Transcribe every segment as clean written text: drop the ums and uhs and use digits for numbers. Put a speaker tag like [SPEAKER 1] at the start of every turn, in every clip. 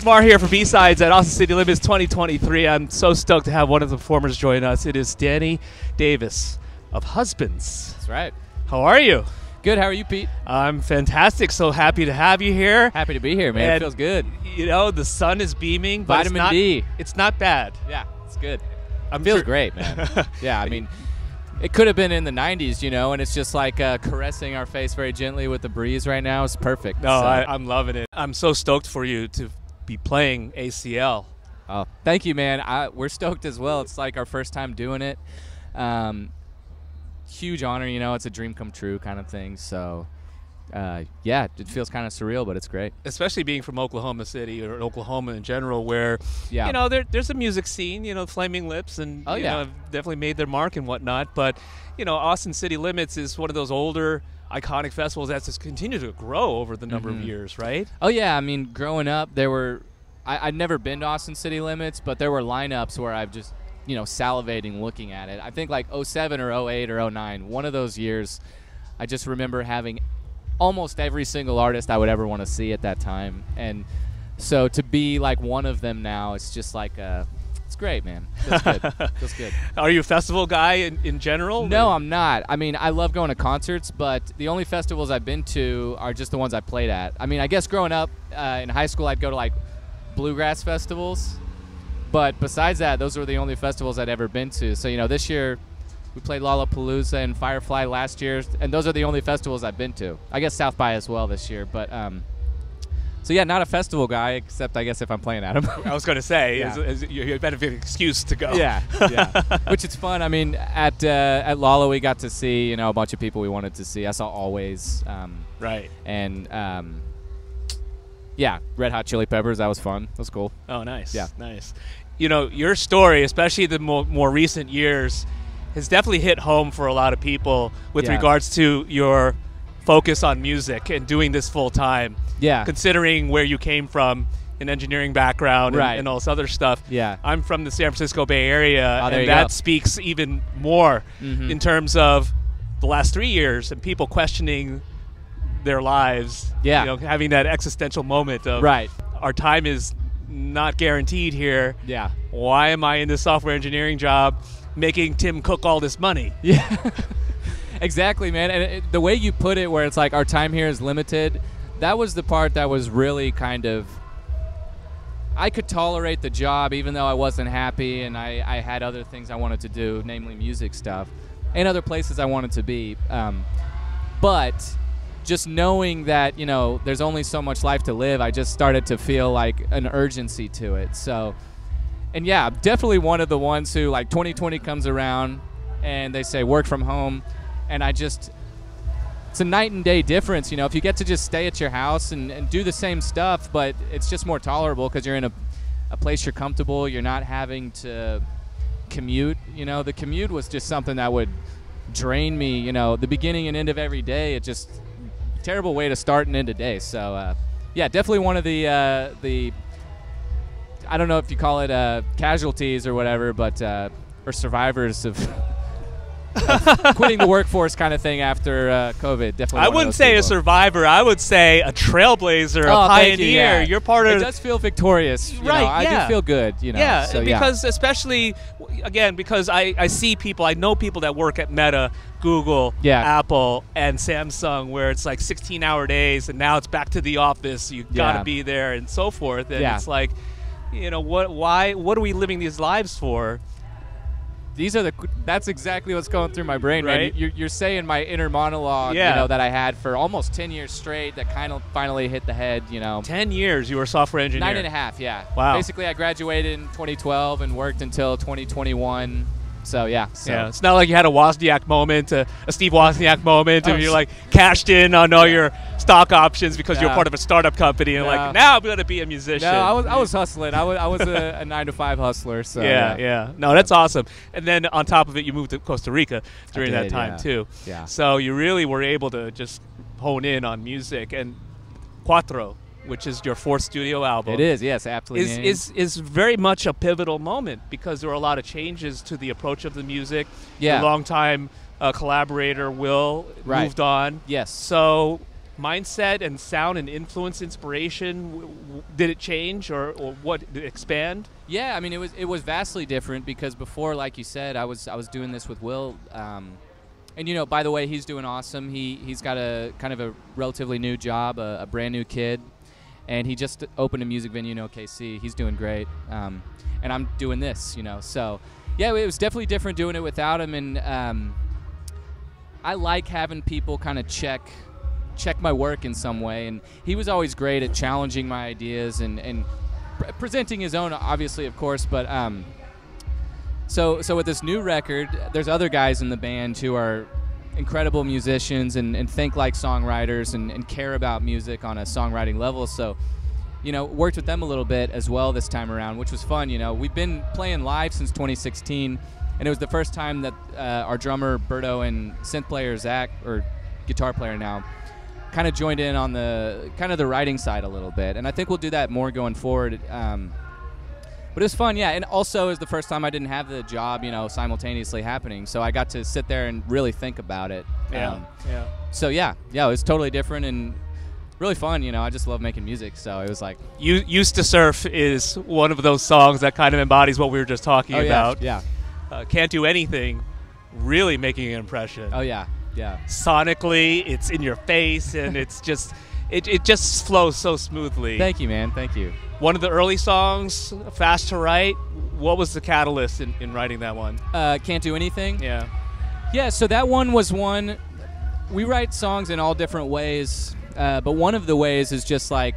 [SPEAKER 1] Pete Marr here for B-Sides at Austin City Limits 2023. I'm so stoked to have one of the performers join us. It is Danny Davis of Husbands.
[SPEAKER 2] That's right.
[SPEAKER 1] How are you?
[SPEAKER 2] Good. How are you, Pete?
[SPEAKER 1] I'm fantastic. So happy to have you here.
[SPEAKER 2] Happy to be here, man.
[SPEAKER 1] And,
[SPEAKER 2] it feels good.
[SPEAKER 1] You know, the sun is beaming. But
[SPEAKER 2] Vitamin D.
[SPEAKER 1] It's not bad.
[SPEAKER 2] Yeah, it's good.
[SPEAKER 1] It
[SPEAKER 2] feels great, man. Yeah, I mean, it could have been in the 90s, you know, and it's just like caressing our face very gently with the breeze right now. It's perfect.
[SPEAKER 1] No, so. I'm loving it. I'm so stoked for you to be playing ACL.
[SPEAKER 2] Oh, thank you, man. We're stoked as well. It's like our first time doing it. Huge honor, you know. It's a dream come true kind of thing. So, yeah, it feels kind of surreal, but it's great.
[SPEAKER 1] Especially being from Oklahoma City or Oklahoma in general, where,
[SPEAKER 2] yeah,
[SPEAKER 1] you know, there's a music scene, you know, Flaming Lips, and you know, have definitely made their mark and whatnot. But, you know, Austin City Limits is one of those older, iconic festivals that's just continued to grow over the number of years, right?
[SPEAKER 2] Oh, yeah. I mean, growing up, there were I'd never been to Austin City Limits, but there were lineups where I've just, you know, salivating looking at it. I think like 07 or 08 or 09, one of those years, I just remember having almost every single artist I would ever want to see at that time. And so to be like one of them now, it's just like it's great, man. Feels good. Feels good.
[SPEAKER 1] Are you a festival guy in general?
[SPEAKER 2] No, I'm not. I mean, I love going to concerts, but the only festivals I've been to are just the ones I played at. I mean, I guess growing up in high school, I'd go to like bluegrass festivals. But besides that, those were the only festivals I'd ever been to. So, you know, this year we played Lollapalooza and Firefly last year, and those are the only festivals I've been to. I guess South by as well this year. But so, yeah, not a festival guy, except I guess if I'm playing at them.
[SPEAKER 1] I was going to say,
[SPEAKER 2] yeah.
[SPEAKER 1] You better have an excuse to go.
[SPEAKER 2] Yeah, yeah. Which is fun. I mean, at Lolla we got to see, you know, a bunch of people we wanted to see. I saw Always.
[SPEAKER 1] Right.
[SPEAKER 2] And yeah, Red Hot Chili Peppers. That was fun. That was cool.
[SPEAKER 1] Oh, nice.
[SPEAKER 2] Yeah.
[SPEAKER 1] Nice. You know, your story, especially the more recent years, has definitely hit home for a lot of people with regards to your focus on music and doing this full time.
[SPEAKER 2] Yeah.
[SPEAKER 1] Considering where you came from, an engineering background and all this other stuff.
[SPEAKER 2] Yeah.
[SPEAKER 1] I'm from the San Francisco Bay Area, and
[SPEAKER 2] that
[SPEAKER 1] speaks even more in terms of the last 3 years and people questioning their lives.
[SPEAKER 2] Yeah.
[SPEAKER 1] You know, having that existential moment of our time is not guaranteed here.
[SPEAKER 2] Yeah.
[SPEAKER 1] Why am I in this software engineering job making Tim Cook all this money?
[SPEAKER 2] Yeah. Exactly, man. And the way you put it, where it's like our time here is limited, that was the part that was really kind of, I could tolerate the job even though I wasn't happy, and I had other things I wanted to do, namely music stuff, and other places I wanted to be. But just knowing that, you know, there's only so much life to live, I just started to feel like an urgency to it. So, and yeah, I'm definitely one of the ones who, like, 2020 comes around and they say work from home, and it's a night and day difference, you know. If you get to just stay at your house and do the same stuff, but it's just more tolerable because you're in a place you're comfortable, you're not having to commute, you know. The commute was just something that would drain me, you know, the beginning and end of every day. It just terrible way to start and end a day. So yeah, definitely one of the I don't know if you call it casualties or whatever, but or survivors of quitting the workforce kind of thing after COVID. Definitely.
[SPEAKER 1] I wouldn't say a survivor. I would say a trailblazer, a pioneer. You're part of.
[SPEAKER 2] It does feel victorious, you know? I do feel good, you know.
[SPEAKER 1] Yeah,
[SPEAKER 2] so,
[SPEAKER 1] because especially, again, because I see people, I know people that work at Meta, Google, Apple, and Samsung, where it's like 16-hour days, and now it's back to the office. You got to be there, and so forth. And it's like, you know, what are we living these lives for?
[SPEAKER 2] That's exactly what's going through my brain,
[SPEAKER 1] right?
[SPEAKER 2] Man. You're saying my inner monologue, you know, that I had for almost 10 years straight that kind of finally hit the head, you know.
[SPEAKER 1] 10 years you were a software engineer?
[SPEAKER 2] 9.5, yeah.
[SPEAKER 1] Wow.
[SPEAKER 2] Basically, I graduated in 2012 and worked until 2021. So, yeah.
[SPEAKER 1] Yeah, it's not like you had a Wozniak moment, a Steve Wozniak moment, and you're like cashed in on all your stock options because you're part of a startup company, and like, now I'm going to be a musician.
[SPEAKER 2] No, I was hustling. I was a 9-to-5 hustler. So
[SPEAKER 1] yeah. No, that's awesome. And then on top of it, you moved to Costa Rica during that time too.
[SPEAKER 2] Yeah.
[SPEAKER 1] So you really were able to just hone in on music. And Cuatro, which is your 4th studio album.
[SPEAKER 2] It is, yes, absolutely.
[SPEAKER 1] Is very much a pivotal moment because there were a lot of changes to the approach of the music.
[SPEAKER 2] Yeah.
[SPEAKER 1] Your longtime collaborator, Will, moved on.
[SPEAKER 2] Yes.
[SPEAKER 1] So mindset and sound and influence, inspiration, did it change or what, did it expand?
[SPEAKER 2] Yeah, I mean, it was vastly different because before, like you said, I was doing this with Will, and you know, by the way, he's doing awesome. He's got a kind of a relatively new job, a brand new kid, and he just opened a music venue in OKC. He's doing great, and I'm doing this, you know. So yeah, it was definitely different doing it without him, and I like having people kind of check my work in some way, and he was always great at challenging my ideas and presenting his own, obviously, of course, but so with this new record, there's other guys in the band who are incredible musicians and think like songwriters and care about music on a songwriting level, so you know, worked with them a little bit as well this time around, which was fun. You know, we've been playing live since 2016, and it was the first time that our drummer Berto and synth player Zach, or guitar player now, kind of joined in on the kind of the writing side a little bit, and I think we'll do that more going forward. But it was fun, yeah, and also it was the first time I didn't have the job, you know, simultaneously happening, so I got to sit there and really think about it.
[SPEAKER 1] Yeah.
[SPEAKER 2] So yeah, it was totally different and really fun. You know, I just love making music, so it was like.
[SPEAKER 1] Used to Surf is one of those songs that kind of embodies what we were just talking about.
[SPEAKER 2] Yeah.
[SPEAKER 1] Can't Do Anything, really making an impression.
[SPEAKER 2] Oh yeah.
[SPEAKER 1] Sonically, it's in your face, and it's just it just flows so smoothly.
[SPEAKER 2] Thank you, man. Thank you.
[SPEAKER 1] One of the early songs, Fast to Write. What was the catalyst in writing that one?
[SPEAKER 2] Can't Do Anything.
[SPEAKER 1] Yeah.
[SPEAKER 2] So that one was one. We write songs in all different ways, but one of the ways is just like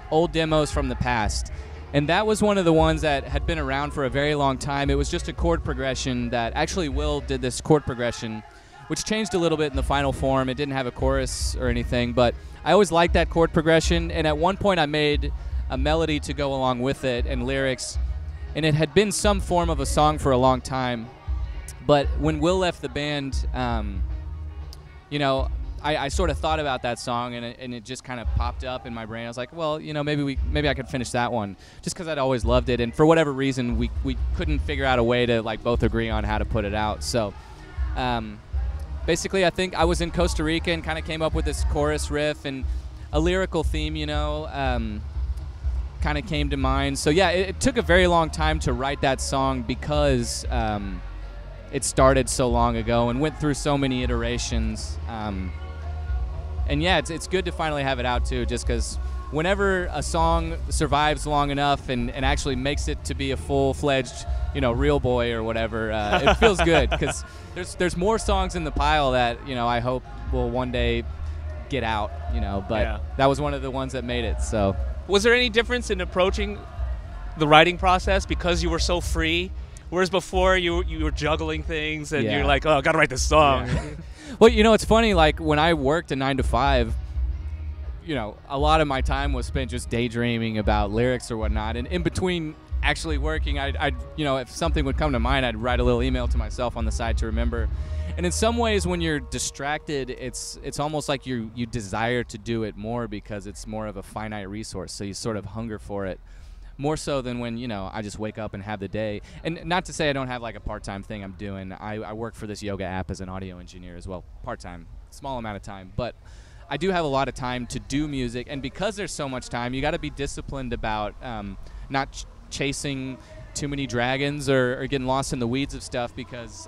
[SPEAKER 2] old demos from the past. And that was one of the ones that had been around for a very long time. It was just a chord progression that actually Will did this chord progression, which changed a little bit in the final form. It didn't have a chorus or anything, but I always liked that chord progression. And at one point I made a melody to go along with it and lyrics, and it had been some form of a song for a long time. But when Will left the band, you know, I sort of thought about that song, and it just kind of popped up in my brain. I was like, well, you know, maybe I could finish that one, just because I'd always loved it, and for whatever reason, we couldn't figure out a way to like both agree on how to put it out. So, basically, I think I was in Costa Rica and kind of came up with this chorus riff and a lyrical theme, you know, kind of came to mind. So yeah, it took a very long time to write that song because it started so long ago and went through so many iterations. And yeah, it's good to finally have it out too, just because whenever a song survives long enough and actually makes it to be a full-fledged, you know, real boy or whatever, it feels good, because there's more songs in the pile that, you know, I hope will one day get out, you know, but that was one of the ones that made it. So
[SPEAKER 1] was there any difference in approaching the writing process because you were so free, whereas before you were juggling things and you're like, oh, I gotta write this song?
[SPEAKER 2] Well, you know, it's funny, like when I worked a 9 to 5, you know, a lot of my time was spent just daydreaming about lyrics or whatnot, and in between actually working, I'd you know, if something would come to mind, I'd write a little email to myself on the side to remember. And in some ways, when you're distracted, it's almost like you desire to do it more because it's more of a finite resource, so you sort of hunger for it more so than when, you know, I just wake up and have the day. And not to say I don't have like a part-time thing I'm doing. I work for this yoga app as an audio engineer as well, part-time, small amount of time, but I do have a lot of time to do music, and because there's so much time, you got to be disciplined about not chasing too many dragons or getting lost in the weeds of stuff because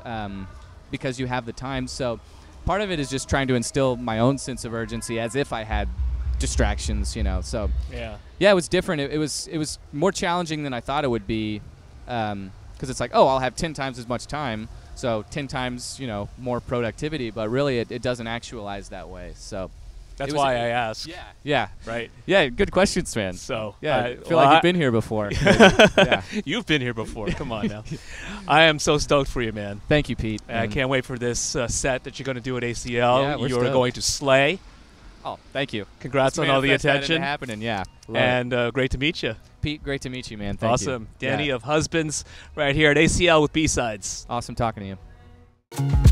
[SPEAKER 2] you have the time. So part of it is just trying to instill my own sense of urgency as if I had distractions, you know. So yeah, it was different. It was more challenging than I thought it would be, because it's like, oh, I'll have 10 times as much time, so 10 times, you know, more productivity, but really it doesn't actualize that way. So
[SPEAKER 1] that's why I asked.
[SPEAKER 2] Yeah.
[SPEAKER 1] Right.
[SPEAKER 2] Yeah, good questions, man.
[SPEAKER 1] So
[SPEAKER 2] yeah, I feel like you've been here before.
[SPEAKER 1] You've been here before. Come on now. I am so stoked for you, man.
[SPEAKER 2] Thank you, Pete.
[SPEAKER 1] I can't wait for this set that you're going to do at ACL.
[SPEAKER 2] Yeah,
[SPEAKER 1] you are going to slay.
[SPEAKER 2] Oh, thank you.
[SPEAKER 1] Congrats on all the attention.
[SPEAKER 2] Happening, yeah.
[SPEAKER 1] And great to meet you.
[SPEAKER 2] Pete, great to meet you, man. Thank you.
[SPEAKER 1] Awesome. Danny of Husbands right here at ACL with B-Sides.
[SPEAKER 2] Awesome talking to you.